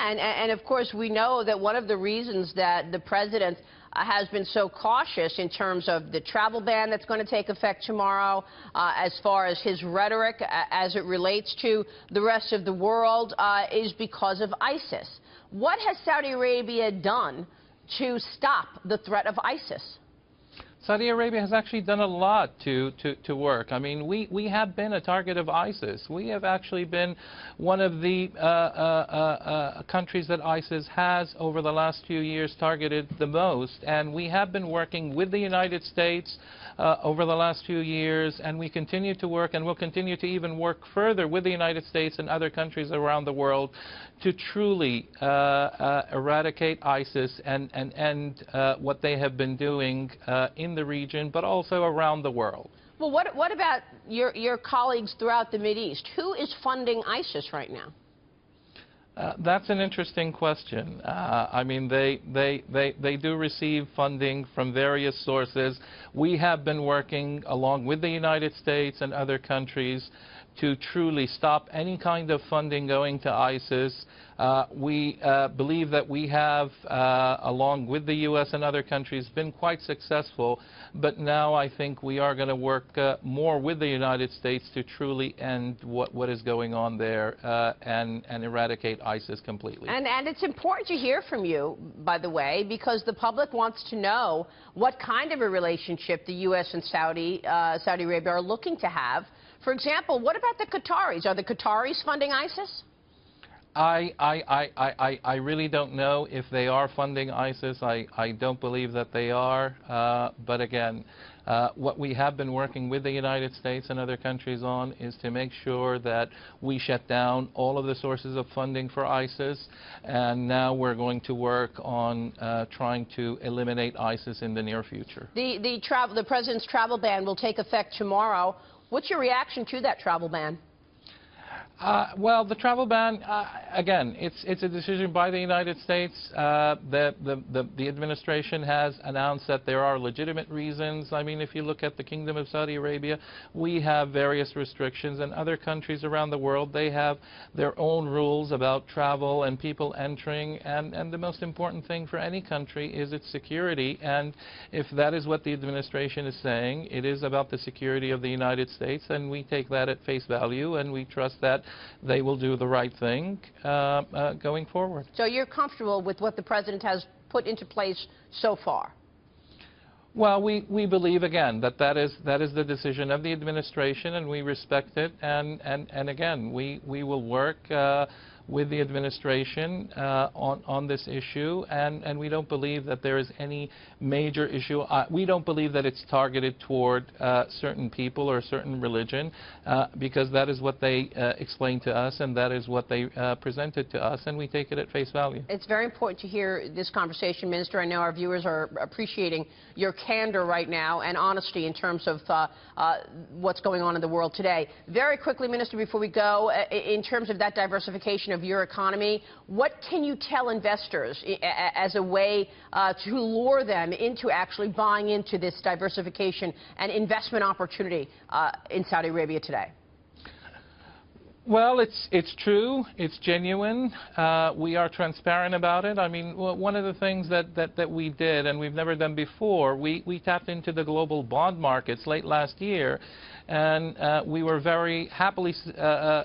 and of course we know that one of the reasons that the president has been so cautious in terms of the travel ban that's going to take effect tomorrow, as far as his rhetoric as it relates to the rest of the world, is because of ISIS. What has Saudi Arabia done to stop the threat of ISIS? Saudi Arabia has actually done a lot to work. I mean, we have been a target of ISIS. We have actually been one of the countries that ISIS has over the last few years targeted the most. And we have been working with the United States over the last few years, and we continue to work and will continue to even work further with the United States and other countries around the world to truly eradicate ISIS and end what they have been doing in the region, but also around the world. Well, what about your colleagues throughout the Mideast? Who is funding ISIS right now? That's an interesting question. I mean, they do receive funding from various sources. We have been working along with the United States and other countries to truly stop any kind of funding going to ISIS. We believe that we have, along with the U.S. and other countries, been quite successful, but now I think we are going to work more with the United States to truly end what is going on there and eradicate ISIS completely. And it's important to hear from you, by the way, because the public wants to know what kind of a relationship the U.S. and Saudi Arabia are looking to have. For example, what about the Qataris? Are the Qataris funding ISIS? I really don't know if they are funding ISIS. I don't believe that they are. But again, what we have been working with the United States and other countries on is to make sure that we shut down all of the sources of funding for ISIS. And now we're going to work on trying to eliminate ISIS in the near future. The president's travel ban will take effect tomorrow. What's your reaction to that travel ban? Well, the travel ban, again, it's a decision by the United States. The administration has announced that there are legitimate reasons. I mean, if you look at the Kingdom of Saudi Arabia, we have various restrictions, and other countries around the world, they have their own rules about travel and people entering, and the most important thing for any country is its security. And if that is what the administration is saying, it is about the security of the United States, and we take that at face value, and we trust that they will do the right thing going forward. So you're comfortable with what the president has put into place so far? Well, we believe, again, that is the decision of the administration, and we respect it. And again, we will work with the administration on this issue, and we don't believe that there is any major issue. We don't believe that it's targeted toward certain people or a certain religion, because that is what they explained to us, and that is what they presented to us, and we take it at face value. It's very important to hear this conversation, Minister. I know our viewers are appreciating your candor right now and honesty in terms of what's going on in the world today. Very quickly, Minister, before we go, in terms of that diversification of your economy, what can you tell investors as a way to lure them into actually buying into this diversification and investment opportunity in Saudi Arabia today? Well, it's true. It's genuine. We are transparent about it. I mean, one of the things that we did, and we've never done before, we tapped into the global bond markets late last year, and we were very happily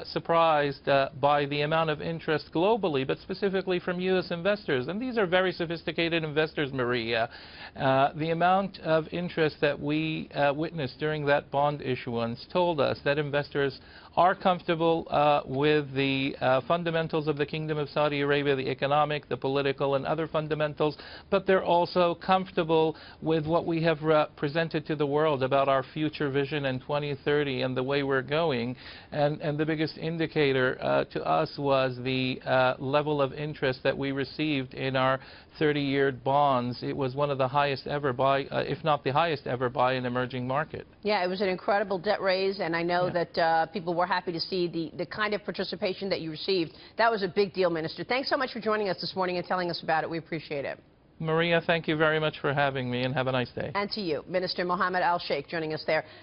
surprised by the amount of interest globally, but specifically from U.S. investors. And these are very sophisticated investors, Maria. The amount of interest that we witnessed during that bond issuance told us that investors are comfortable with the fundamentals of the Kingdom of Saudi Arabia, the economic, the political, and other fundamentals, but they're also comfortable with what we have presented to the world about our future vision in 2030 and the way we're going. And the biggest indicator to us was the level of interest that we received in our 30-year bonds. It was one of the highest ever by, if not the highest ever by, an emerging market. Yeah, it was an incredible debt raise, and I know that people were happy to see the kind of participation that you received. That was a big deal, Minister. Thanks so much for joining us this morning and telling us about it. We appreciate it. Maria, thank you very much for having me, and have a nice day. And to you, Minister Mohammad Al-Shaikh, joining us there.